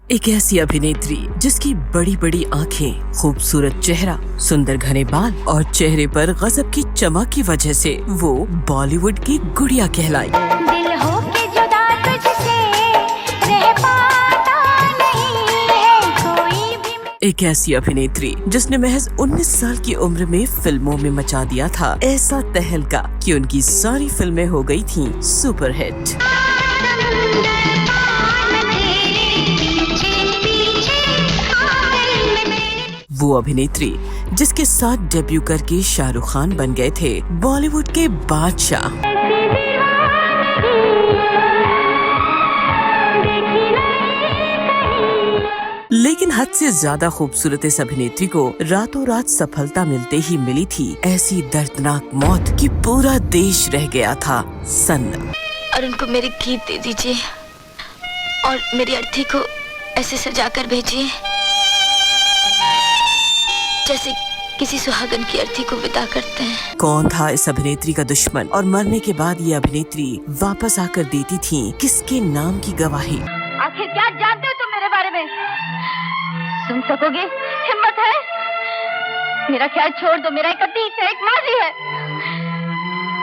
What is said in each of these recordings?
एक ऐसी अभिनेत्री जिसकी बड़ी बड़ी आंखें, खूबसूरत चेहरा, सुंदर घने बाल और चेहरे पर गजब की चमक की वजह से वो बॉलीवुड की गुड़िया कहलाई। दिल हो के जुदा तुझसे रह पाता नहीं है कोई भी। एक ऐसी अभिनेत्री जिसने महज 19 साल की उम्र में फिल्मों में मचा दिया था ऐसा तहलका कि उनकी सारी फिल्में हो गई थीं सुपरहिट। वो अभिनेत्री जिसके साथ डेब्यू करके शाहरुख खान बन गए थे बॉलीवुड के बादशाह। लेकिन हद से ज्यादा खूबसूरत इस अभिनेत्री को रातों रात सफलता मिलते ही मिली थी ऐसी दर्दनाक मौत कि पूरा देश रह गया था सन्न। और उनको मेरे गीत दे दीजिए और मेरी अर्थी को ऐसे सजाकर भेजिए जैसे किसी सुहागन की अर्थी को विदा करते हैं। कौन था इस अभिनेत्री का दुश्मन और मरने के बाद ये अभिनेत्री वापस आकर देती थी किसके नाम की गवाही? आखिर क्या जानते हो तुम मेरे बारे में? सुन सकोगे? हिम्मत है? मेरा ख्याल छोड़ दो, मेरा एक अतीत है, एक माजी है,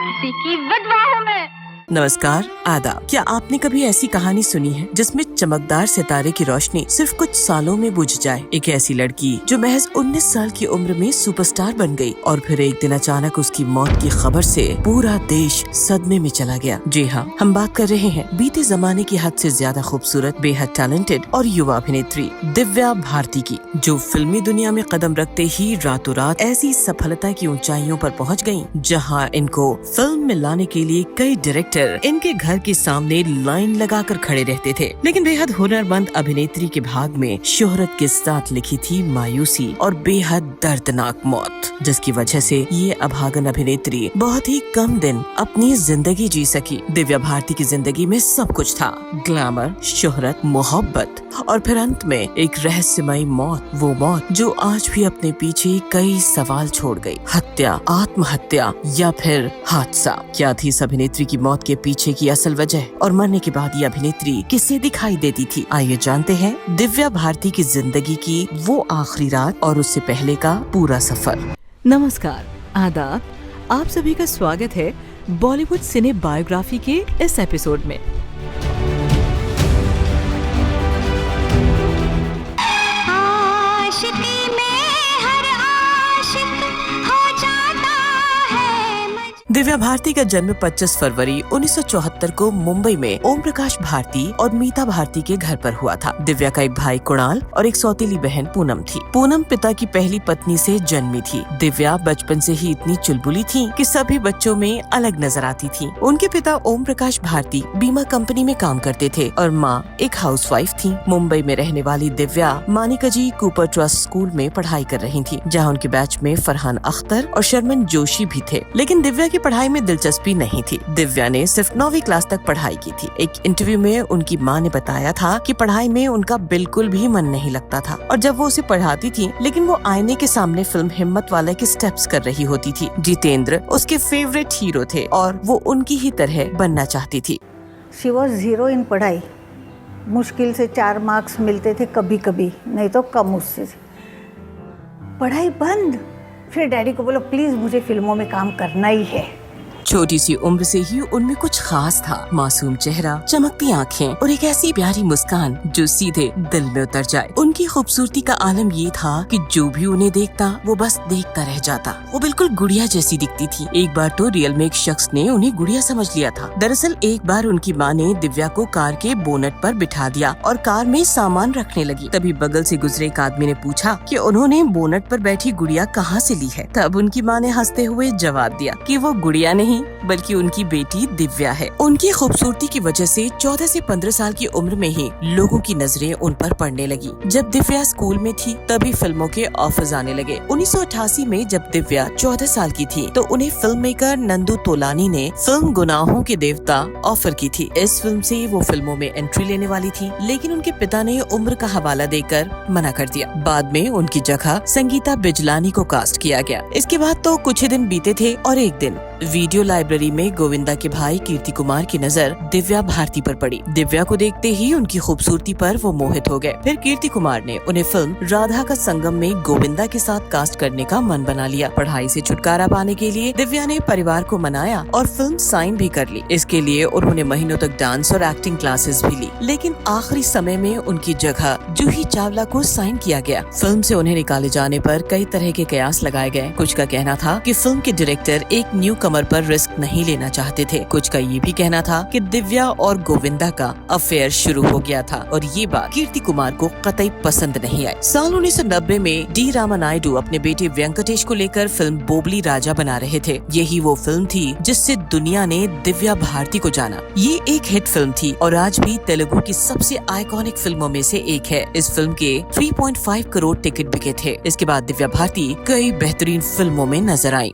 किसी की विधवा हूँ मैं। नमस्कार, आदाब। क्या आपने कभी ऐसी कहानी सुनी है जिसमें चमकदार सितारे की रोशनी सिर्फ कुछ सालों में बुझ जाए? एक ऐसी लड़की जो महज 19 साल की उम्र में सुपरस्टार बन गई और फिर एक दिन अचानक उसकी मौत की खबर से पूरा देश सदमे में चला गया। जी हाँ, हम बात कर रहे हैं बीते जमाने की हद से ज्यादा खूबसूरत, बेहद टैलेंटेड और युवा अभिनेत्री दिव्या भारती की, जो फिल्मी दुनिया में कदम रखते ही रातों रात ऐसी सफलता की ऊंचाइयों पर पहुँच गयी जहाँ इनको फिल्म में लाने के लिए कई डायरेक्टर इनके घर के सामने लाइन लगाकर खड़े रहते थे। लेकिन बेहद हुनरमंद अभिनेत्री के भाग में शोहरत के साथ लिखी थी मायूसी और बेहद दर्दनाक मौत, जिसकी वजह से ये अभागन अभिनेत्री बहुत ही कम दिन अपनी जिंदगी जी सकी। दिव्या भारती की जिंदगी में सब कुछ था, ग्लैमर, शोहरत, मोहब्बत और फिर अंत में एक रहस्यमयी मौत। वो मौत जो आज भी अपने पीछे कई सवाल छोड़ गई। हत्या, आत्महत्या या फिर हादसा? क्या थी इस अभिनेत्री की मौत के पीछे की असल वजह और मरने के बाद ये अभिनेत्री किसे दिखाई देती थी? आइए जानते हैं दिव्या भारती की जिंदगी की वो आखिरी रात और उससे पहले का पूरा सफर। नमस्कार, आदाब। आप सभी का स्वागत है बॉलीवुड सिने बायोग्राफी के इस एपिसोड में। आशिकी में हर आशिक हो जाता है। दिव्या भारती का जन्म 25 फरवरी 1974 को मुंबई में ओम प्रकाश भारती और मीता भारती के घर पर हुआ था। दिव्या का एक भाई कुणाल और एक सौतेली बहन पूनम थी। पूनम पिता की पहली पत्नी से जन्मी थी। दिव्या बचपन से ही इतनी चुलबुली थी कि सभी बच्चों में अलग नजर आती थी। उनके पिता ओम प्रकाश भारती बीमा कंपनी में काम करते थे और माँ एक हाउसवाइफ थी। मुंबई में रहने वाली Divya Manockjee Cooper trust school में पढ़ाई कर रही थी, जहाँ उनके बैच में फरहान अख्तर और शर्मन जोशी भी थे। लेकिन दिव्या की पढ़ाई में दिलचस्पी नहीं थी। दिव्या ने सिर्फ 9वीं क्लास तक पढ़ाई की थी। एक इंटरव्यू में उनकी माँ ने बताया था कि पढ़ाई में उनका बिल्कुल भी मन नहीं लगता था और जब वो उसे पढ़ाती थी, लेकिन वो आईने के सामने फिल्म हिम्मत वाला के स्टेप्स कर रही होती थी। जितेंद्र उसके फेवरेट हीरो थे और वो उनकी ही तरह बनना चाहती थी। शी वॉज ज़ीरो इन पढ़ाई। मुश्किल से 4 मार्क्स मिलते थे, कभी कभी, नहीं तो कम उससे। पढ़ाई बंद। फिर डैडी को बोलो प्लीज़ मुझे फिल्मों में काम करना ही है। छोटी सी उम्र से ही उनमें कुछ खास था। मासूम चेहरा, चमकती आंखें और एक ऐसी प्यारी मुस्कान जो सीधे दिल में उतर जाए। उनकी खूबसूरती का आलम ये था कि जो भी उन्हें देखता वो बस देखता रह जाता। वो बिल्कुल गुड़िया जैसी दिखती थी। एक बार तो रियल में एक शख्स ने उन्हें गुड़िया समझ लिया था। दरअसल एक बार उनकी माँ ने दिव्या को कार के बोनट पर बिठा दिया और कार में सामान रखने लगी। तभी बगल से गुजरे एक आदमी ने पूछा कि उन्होंने बोनट पर बैठी गुड़िया कहाँ से ली है। तब उनकी माँ ने हंसते हुए जवाब दिया कि वो गुड़िया नहीं बल्कि उनकी बेटी दिव्या है। उनकी खूबसूरती की वजह से 14 से 15 साल की उम्र में ही लोगों की नजरें उन पर पड़ने लगी। जब दिव्या स्कूल में थी तभी फिल्मों के ऑफर्स आने लगे। 1988 में जब दिव्या 14 साल की थी तो उन्हें फिल्म मेकर नंदू तोलानी ने फिल्म गुनाहों के देवता ऑफर की थी। इस फिल्म से वो फिल्मों में एंट्री लेने वाली थी, लेकिन उनके पिता ने उम्र का हवाला देकर मना कर दिया। बाद में उनकी जगह संगीता बिजलानी को कास्ट किया गया। इसके बाद तो कुछ ही दिन बीते थे और एक दिन वीडियो लाइब्रेरी में गोविंदा के भाई कीर्ति कुमार की नजर दिव्या भारती पर पड़ी। दिव्या को देखते ही उनकी खूबसूरती पर वो मोहित हो गए। फिर कीर्ति कुमार ने उन्हें फिल्म राधा का संगम में गोविंदा के साथ कास्ट करने का मन बना लिया। पढ़ाई से छुटकारा पाने के लिए दिव्या ने परिवार को मनाया और फिल्म साइन भी कर ली। इसके लिए उन्होंने महीनों तक डांस और एक्टिंग क्लासेस भी ली, लेकिन आखिरी समय में उनकी जगह जूही चावला को साइन किया गया। फिल्म से उन्हें निकाले जाने पर कई तरह के कयास लगाए गए। कुछ का कहना था कि फिल्म के डायरेक्टर एक न्यू कमर पर रिस्क नहीं लेना चाहते थे। कुछ का ये भी कहना था कि दिव्या और गोविंदा का अफेयर शुरू हो गया था और ये बात कीर्ति कुमार को कतई पसंद नहीं आई। साल 1990 में डी रामानायडू अपने बेटे वेंकटेश को लेकर फिल्म बोबली राजा बना रहे थे। यही वो फिल्म थी जिससे दुनिया ने दिव्या भारती को जाना। ये एक हिट फिल्म थी और आज भी तेलुगु की सबसे आइकॉनिक फिल्मों में से एक है। इस फिल्म के 3.5 करोड़ टिकट बिके थे। इसके बाद दिव्या भारती कई बेहतरीन फिल्मों में नजर आई।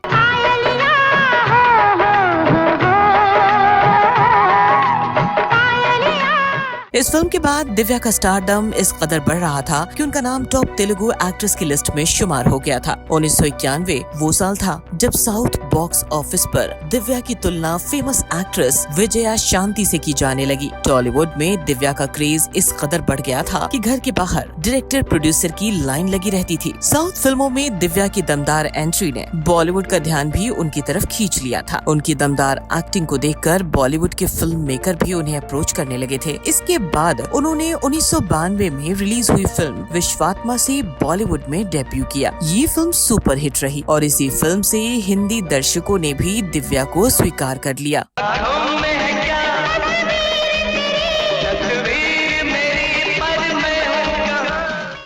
इस फिल्म के बाद दिव्या का स्टारडम इस कदर बढ़ रहा था कि उनका नाम टॉप तेलुगु एक्ट्रेस की लिस्ट में शुमार हो गया था। 1991 वो साल था जब साउथ बॉक्स ऑफिस पर दिव्या की तुलना फेमस एक्ट्रेस विजया शांति से की जाने लगी। टॉलीवुड में दिव्या का क्रेज इस कदर बढ़ गया था कि घर के बाहर डायरेक्टर प्रोड्यूसर की लाइन लगी रहती थी। साउथ फिल्मों में दिव्या की दमदार एंट्री ने बॉलीवुड का ध्यान भी उनकी तरफ खींच लिया था। उनकी दमदार एक्टिंग को देखकर बॉलीवुड के फिल्म मेकर भी उन्हें अप्रोच करने लगे थे। इसके बाद उन्होंने 1992 में रिलीज हुई फिल्म विश्वात्मा से बॉलीवुड में डेब्यू किया। ये फिल्म सुपर हिट रही और इसी फिल्म से हिंदी दर्शकों ने भी दिव्या को स्वीकार कर लिया।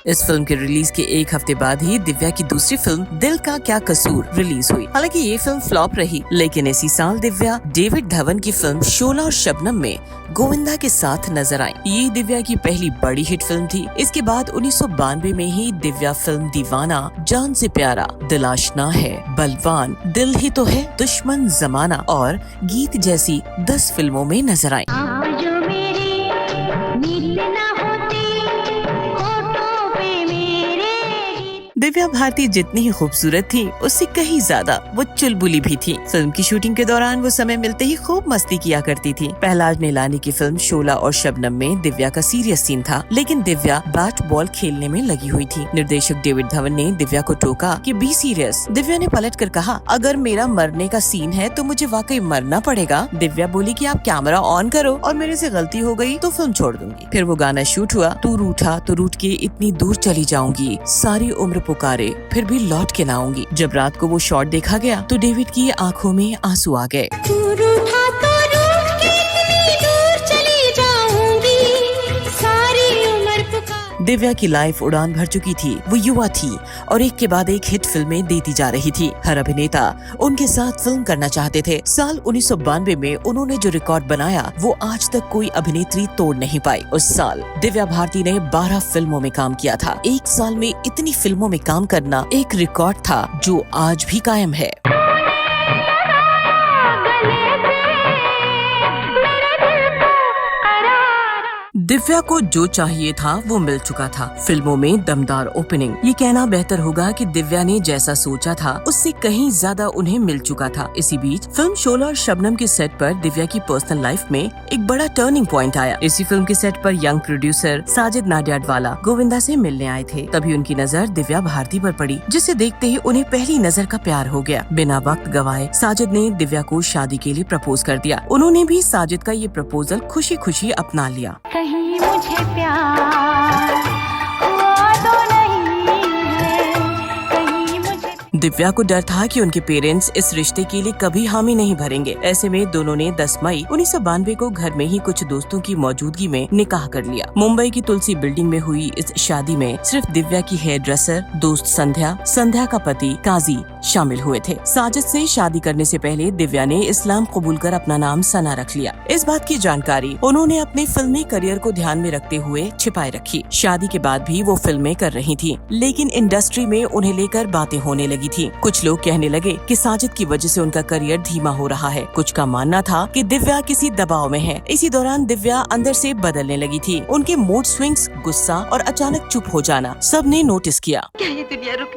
इस फिल्म के रिलीज के एक हफ्ते बाद ही दिव्या की दूसरी फिल्म दिल का क्या कसूर रिलीज हुई। हालांकि ये फिल्म फ्लॉप रही, लेकिन इसी साल दिव्या डेविड धवन की फिल्म शोला और शबनम में गोविंदा के साथ नजर आई। ये दिव्या की पहली बड़ी हिट फिल्म थी। इसके बाद 1992 में ही दिव्या फिल्म दीवाना, जान से प्यारा, दिल आशना है, बलवान, दिल ही तो है, दुश्मन जमाना और गीत जैसी 10 फिल्मों में नजर आई। दिव्या भारती जितनी ही खूबसूरत थी उससे कहीं ज्यादा वो चुलबुली भी थी। फिल्म की शूटिंग के दौरान वो समय मिलते ही खूब मस्ती किया करती थी। प्रहलाद नीलानी की फिल्म शोला और शबनम में दिव्या का सीरियस सीन था, लेकिन दिव्या बैट बॉल खेलने में लगी हुई थी। निर्देशक डेविड धवन ने दिव्या को टोका कि बी सीरियस। दिव्या ने पलट कर कहा, अगर मेरा मरने का सीन है तो मुझे वाकई मरना पड़ेगा। दिव्या बोली कि आप कैमरा ऑन करो और मेरे से गलती हो गई तो फिल्म छोड़ दूंगी। फिर वो गाना शूट हुआ, तू रूठा तो रूठ के इतनी दूर चली जाऊंगी, सारी उम्र पुकारे फिर भी लौट के ना आऊंगी। जब रात को वो शॉट देखा गया तो डेविड की आंखों में आंसू आ गए। दिव्या की लाइफ उड़ान भर चुकी थी। वो युवा थी और एक के बाद एक हिट फिल्में देती जा रही थी। हर अभिनेता उनके साथ फिल्म करना चाहते थे। साल 1992 में उन्होंने जो रिकॉर्ड बनाया वो आज तक कोई अभिनेत्री तोड़ नहीं पाई। उस साल दिव्या भारती ने 12 फिल्मों में काम किया था। एक साल में इतनी फिल्मों में काम करना एक रिकॉर्ड था जो आज भी कायम है। दिव्या को जो चाहिए था वो मिल चुका था। फिल्मों में दमदार ओपनिंग, ये कहना बेहतर होगा कि दिव्या ने जैसा सोचा था उससे कहीं ज्यादा उन्हें मिल चुका था। इसी बीच फिल्म शोला और शबनम के सेट पर दिव्या की पर्सनल लाइफ में एक बड़ा टर्निंग पॉइंट आया। इसी फिल्म के सेट पर यंग प्रोड्यूसर साजिद नाडियाडवाला गोविंदा से मिलने आए थे। तभी उनकी नजर दिव्या भारती पर पड़ी, जिसे देखते ही उन्हें पहली नजर का प्यार हो गया। बिना वक्त गवाए साजिद ने दिव्या को शादी के लिए प्रपोज कर दिया। उन्होंने भी साजिद का ये प्रपोजल खुशी खुशी अपना लिया। मुझे प्यार हुआ तो नहीं है, कहीं मुझे। दिव्या को डर था कि उनके पेरेंट्स इस रिश्ते के लिए कभी हामी नहीं भरेंगे। ऐसे में दोनों ने 10 मई 1992 को घर में ही कुछ दोस्तों की मौजूदगी में निकाह कर लिया। मुंबई की तुलसी बिल्डिंग में हुई इस शादी में सिर्फ दिव्या की हेयर ड्रेसर दोस्त संध्या का पति काजी शामिल हुए थे। साजिद से शादी करने से पहले दिव्या ने इस्लाम कबूल कर अपना नाम सना रख लिया। इस बात की जानकारी उन्होंने अपने फिल्मी करियर को ध्यान में रखते हुए छिपाए रखी। शादी के बाद भी वो फिल्में कर रही थी, लेकिन इंडस्ट्री में उन्हें लेकर बातें होने लगी थी। कुछ लोग कहने लगे कि साजिद की वजह से उनका करियर धीमा हो रहा है। कुछ का मानना था कि दिव्या किसी दबाव में है। इसी दौरान दिव्या अंदर से बदलने लगी थी। उनके मूड स्विंग्स, गुस्सा और अचानक चुप हो जाना सब ने नोटिस किया। क्या ये दुनिया रुक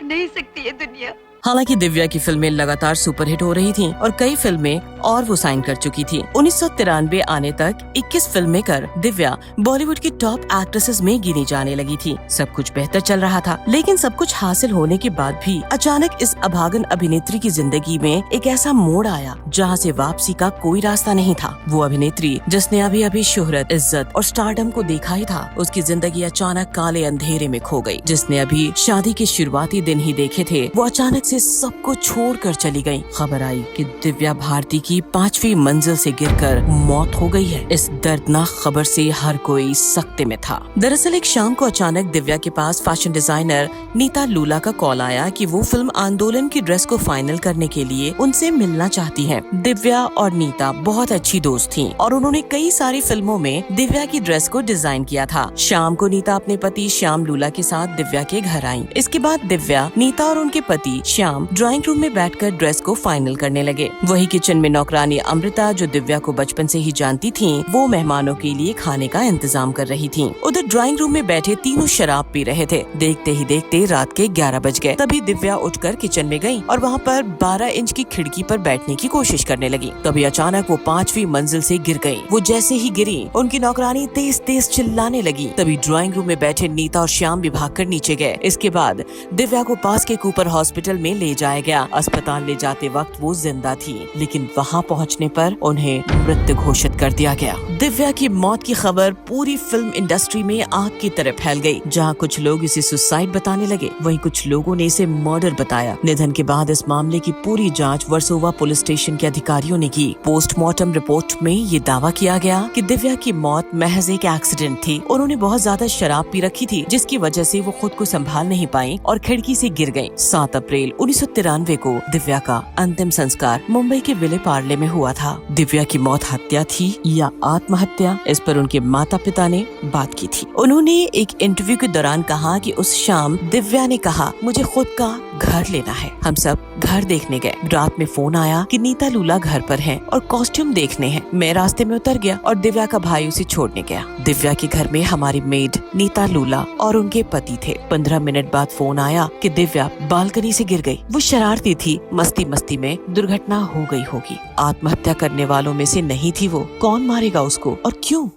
नहीं सकती ये दुनिया? हालांकि दिव्या की फिल्में लगातार सुपरहिट हो रही थीं और कई फिल्में और वो साइन कर चुकी थी। 1993 आने तक 21 फिल्में कर दिव्या बॉलीवुड की टॉप एक्ट्रेसेस में गिनी जाने लगी थी। सब कुछ बेहतर चल रहा था, लेकिन सब कुछ हासिल होने के बाद भी अचानक इस अभागन अभिनेत्री की जिंदगी में एक ऐसा मोड़ आया जहां से वापसी का कोई रास्ता नहीं था। वो अभिनेत्री जिसने अभी अभी शोहरत, इज्जत और स्टारडम को देखा ही था, उसकी जिंदगी अचानक काले अंधेरे में खो गई। जिसने अभी शादी के शुरुआती दिन ही देखे थे, वो अचानक से सबको छोड़कर चली गई। खबर आई कि दिव्या भारती की 5वीं मंजिल से गिरकर मौत हो गई है। इस दर्दनाक खबर से हर कोई सख्ते में था। दरअसल एक शाम को अचानक दिव्या के पास फैशन डिजाइनर नीता लूला का कॉल आया कि वो फिल्म आंदोलन की ड्रेस को फाइनल करने के लिए उनसे मिलना चाहती हैं। दिव्या और नीता बहुत अच्छी दोस्त थीं और उन्होंने कई सारी फिल्मों में दिव्या की ड्रेस को डिजाइन किया था। शाम को नीता अपने पति श्याम लूला के साथ दिव्या के घर आई। इसके बाद दिव्या, नीता और उनके पति श्याम ड्राइंग रूम में बैठकर ड्रेस को फाइनल करने लगे। वही किचन में नौकरानी अमृता, जो दिव्या को बचपन से ही जानती थी, वो मेहमानों के लिए खाने का इंतजाम कर रही थी। उधर ड्राइंग रूम में बैठे तीनों शराब पी रहे थे। देखते ही देखते रात के 11 बज गए। तभी दिव्या उठकर किचन में गई और वहाँ पर 12 इंच की खिड़की पर बैठने की कोशिश करने लगी। तभी अचानक वो 5वीं मंजिल से गिर गई। वो जैसे ही गिरी, उनकी नौकरानी तेज तेज चिल्लाने लगी। तभी ड्राइंग रूम में बैठे नीता और श्याम भी भागकर नीचे गए। इसके बाद दिव्या को पास के कूपर हॉस्पिटल में ले जाया गया। अस्पताल ले जाते वक्त वो जिंदा थी, लेकिन वहाँ पहुँचने पर उन्हें मृत घोषित कर दिया गया। दिव्या की मौत की खबर पूरी फिल्म इंडस्ट्री में आग की तरह फैल गई। जहाँ कुछ लोग इसे सुसाइड बताने लगे, वहीं कुछ लोगों ने इसे मर्डर बताया। निधन के बाद इस मामले की पूरी जांच वर्सोवा पुलिस स्टेशन के अधिकारियों ने की। पोस्टमार्टम रिपोर्ट में ये दावा किया गया कि दिव्या की मौत महज एक एक्सीडेंट थी। उन्होंने बहुत ज्यादा शराब पी रखी थी, जिसकी वजह से वो खुद को संभाल नहीं पाई और खिड़की से गिर गयी। 7 अप्रैल 1993 को दिव्या का अंतिम संस्कार मुंबई के विले पार्ले में हुआ था। दिव्या की मौत हत्या थी या आत्महत्या, इस पर उनके माता पिता ने बात की थी। उन्होंने एक इंटरव्यू के दौरान कहा कि उस शाम दिव्या ने कहा, मुझे खुद का घर लेना है। हम सब घर देखने गए। रात में फोन आया कि नीता लूला घर पर हैं और कॉस्ट्यूम देखने हैं। मैं रास्ते में उतर गया और दिव्या का भाई उसे छोड़ने गया। दिव्या के घर में हमारी मेड नीता लूला और उनके पति थे। 15 मिनट बाद फोन आया कि दिव्या बालकनी से गिर गई। वो शरारती थी, मस्ती मस्ती में दुर्घटना हो गई होगी। आत्महत्या करने वालों में से नहीं थी वो। कौन मारेगा उसको और क्यों?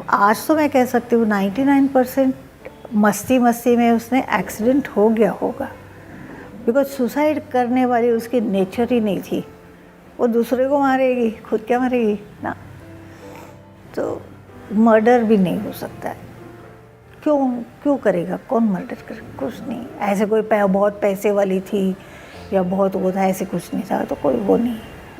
आज तो मैं कह सकती हूँ 99% मस्ती मस्ती में उसने एक्सीडेंट हो गया होगा। बिकॉज सुसाइड करने वाली उसकी नेचर ही नहीं थी। वो दूसरे को मारेगी, खुद क्या मरेगी ना। तो मर्डर भी नहीं हो सकता है। क्यों करेगा? कौन मर्डर करेगा? कुछ नहीं। ऐसे कोई बहुत पैसे वाली थी या बहुत वो था, ऐसे कुछ नहीं था, तो कोई वो नहीं।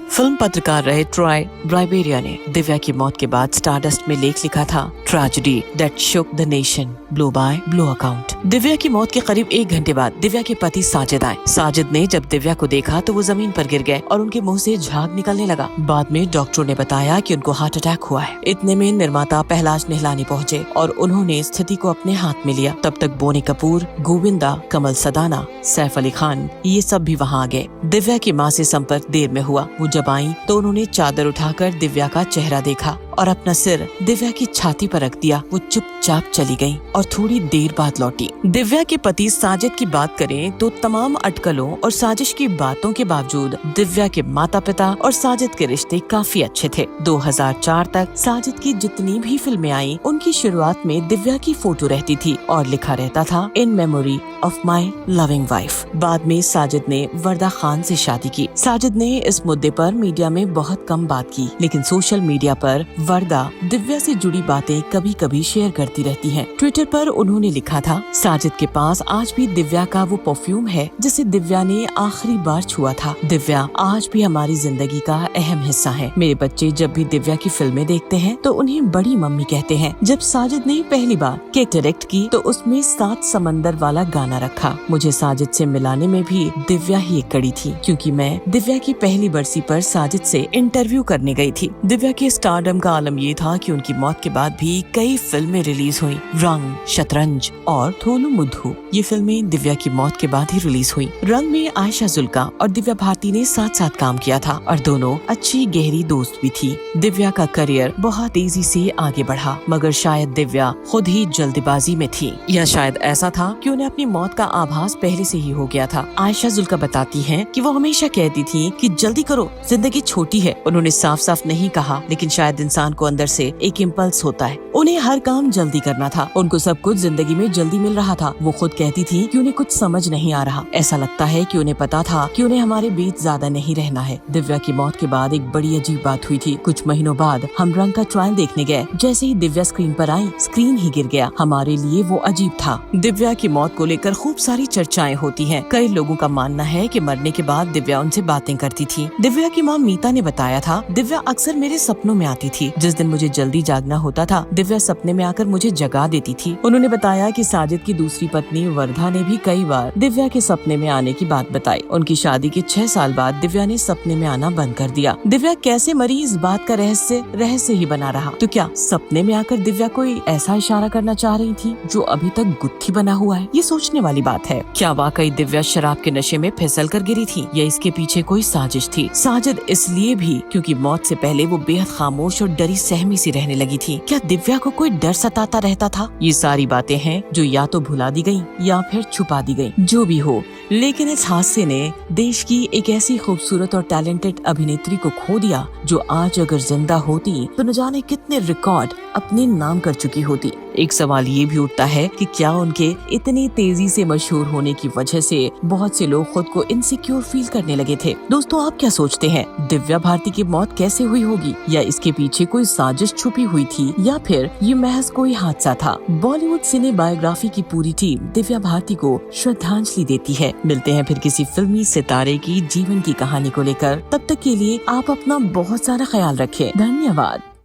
फिल्म पत्रकार रहे ट्रॉय ब्राइबेरिया ने दिव्या की मौत के बाद स्टारडस्ट में लेख लिखा था, tragedy that shook the nation, blow by blow account. Divya की मौत के करीब 1 घंटे बाद दिव्या के पति साजिद आए। साजिद ने जब दिव्या को देखा तो वो जमीन पर गिर गए और उनके मुंह से झाग निकलने लगा। बाद में डॉक्टरों ने बताया कि उनको हार्ट अटैक हुआ है। इतने में निर्माता पहलाज निहलानी पहुँचे और उन्होंने स्थिति को अपने हाथ में लिया। तब तक बोनी कपूर, गोविंदा, कमल सदाना, सैफ अली खान, ये सब भी वहाँ आ गए। दिव्या की माँ से संपर्क देर में हुआ। वो जब आई तो उन्होंने चादर उठाकर दिव्या का चेहरा देखा और अपना सिर दिव्या की छाती पर रख दिया। वो चुपचाप चली गई और थोड़ी देर बाद लौटी। दिव्या के पति साजिद की बात करें तो तमाम अटकलों और साजिश की बातों के बावजूद दिव्या के माता पिता और साजिद के रिश्ते काफी अच्छे थे। 2004 तक साजिद की जितनी भी फिल्में आई, उनकी शुरुआत में दिव्या की फोटो रहती थी और लिखा रहता था, in memory of my loving wife. बाद में साजिद ने वर्दा खान से शादी की। साजिद ने इस मुद्दे पर मीडिया में बहुत कम बात की, लेकिन सोशल मीडिया पर वर्दा दिव्या से जुड़ी बातें कभी कभी शेयर करती रहती हैं। ट्विटर पर उन्होंने लिखा था, साजिद के पास आज भी दिव्या का वो परफ्यूम है जिसे दिव्या ने आखिरी बार छुआ था। दिव्या आज भी हमारी जिंदगी का अहम हिस्सा है। मेरे बच्चे जब भी दिव्या की फिल्में देखते हैं तो उन्हें बड़ी मम्मी कहते हैं। जब साजिद ने पहली बार केक डायरेक्ट की तो उसमें 7 समंदर वाला गाना रखा। मुझे साजिद से मिलाने में भी दिव्या ही एक कड़ी थी, क्योंकि मैं दिव्या की पहली बरसी पर साजिद से इंटरव्यू करने गई थी। दिव्या के स्टारडम का आलम ये था कि उनकी मौत के बाद भी कई फिल्में रिलीज हुई। रंग, शतरंज और थोलू मुद्धू ये फिल्में दिव्या की मौत के बाद ही रिलीज हुई। रंग में आयशा जुल्का और दिव्या भारती ने साथ साथ काम किया था और दोनों अच्छी गहरी दोस्त भी थी। दिव्या का करियर बहुत तेजी से आगे बढ़ा, मगर शायद दिव्या खुद ही जल्दबाजी में थी, या शायद ऐसा था कि उन्हें अपनी मौत का आभास पहले से ही हो गया था। आयशा जुल्का बताती हैं कि वो हमेशा कहती थी कि जल्दी करो, जिंदगी छोटी है। उन्होंने साफ साफ नहीं कहा, लेकिन शायद इंसान को अंदर से एक इम्पल्स होता है, उन्हें हर काम जल्दी करना था। उनको सब कुछ जिंदगी में जल्दी मिल रहा था। वो खुद कहती थी कि उन्हें कुछ समझ नहीं आ रहा। ऐसा लगता है कि उन्हें पता था कि उन्हें हमारे बीच ज्यादा नहीं रहना है। दिव्या की मौत के बाद एक बड़ी अजीब बात हुई थी। कुछ महीनों बाद हम रंग का ट्रायल देखने गए। जैसे ही दिव्या स्क्रीन पर आई, स्क्रीन ही गिर गया। हमारे लिए वो अजीब था। दिव्या की मौत को लेकर खूब सारी चर्चाएं होती हैं। कई लोगों का मानना है कि मरने के बाद दिव्या उनसे बातें करती थी। दिव्या की मां मीता ने बताया था, दिव्या अक्सर मेरे सपनों में आती थी। जिस दिन मुझे जल्दी जागना होता था, दिव्या सपने में आकर मुझे जगा देती थी। उन्होंने बताया कि साजिद की दूसरी पत्नी वर्धा ने भी कई बार दिव्या के सपने में आने की बात बताई। उनकी शादी के 6 साल बाद दिव्या ने सपने में आना बंद कर दिया। दिव्या कैसे मरी, इस बात का रहस्य ही बना रहा। तो क्या सपने में आकर दिव्या कोई ऐसा इशारा करना चाह रही थी जो अभी तक गुत्थी बना हुआ है? ये सोचने वाली बात है। क्या वाकई दिव्या शराब के नशे में फिसल कर गिरी थी, या इसके पीछे कोई साजिश थी? साजिद इसलिए भी क्योंकि मौत से पहले वो बेहद खामोश और डरी सहमी सी रहने लगी थी। क्या दिव्या को कोई डर सताता रहता था? ये सारी बातें हैं जो या तो भुला दी गयी या फिर छुपा दी गयी। जो भी हो, लेकिन इस हादसे ने देश की एक ऐसी खूबसूरत और टैलेंटेड अभिनेत्री को खो दिया जो आज अगर जिंदा होती तो न जाने कितने रिकॉर्ड अपने नाम कर चुकी होती। एक सवाल ये भी उठता है कि क्या उनके इतनी तेजी से मशहूर होने की वजह से बहुत से लोग खुद को इनसिक्योर फील करने लगे थे? दोस्तों, आप क्या सोचते हैं? दिव्या भारती की मौत कैसे हुई होगी? या इसके पीछे कोई साजिश छुपी हुई थी, या फिर ये महज कोई हादसा था? बॉलीवुड सिने बायोग्राफी की पूरी टीम दिव्या भारती को श्रद्धांजलि देती है। मिलते हैं फिर किसी फिल्मी सितारे की जीवन की कहानी को लेकर। तब तक के लिए आप अपना बहुत सारा ख्याल रखें। धन्यवाद।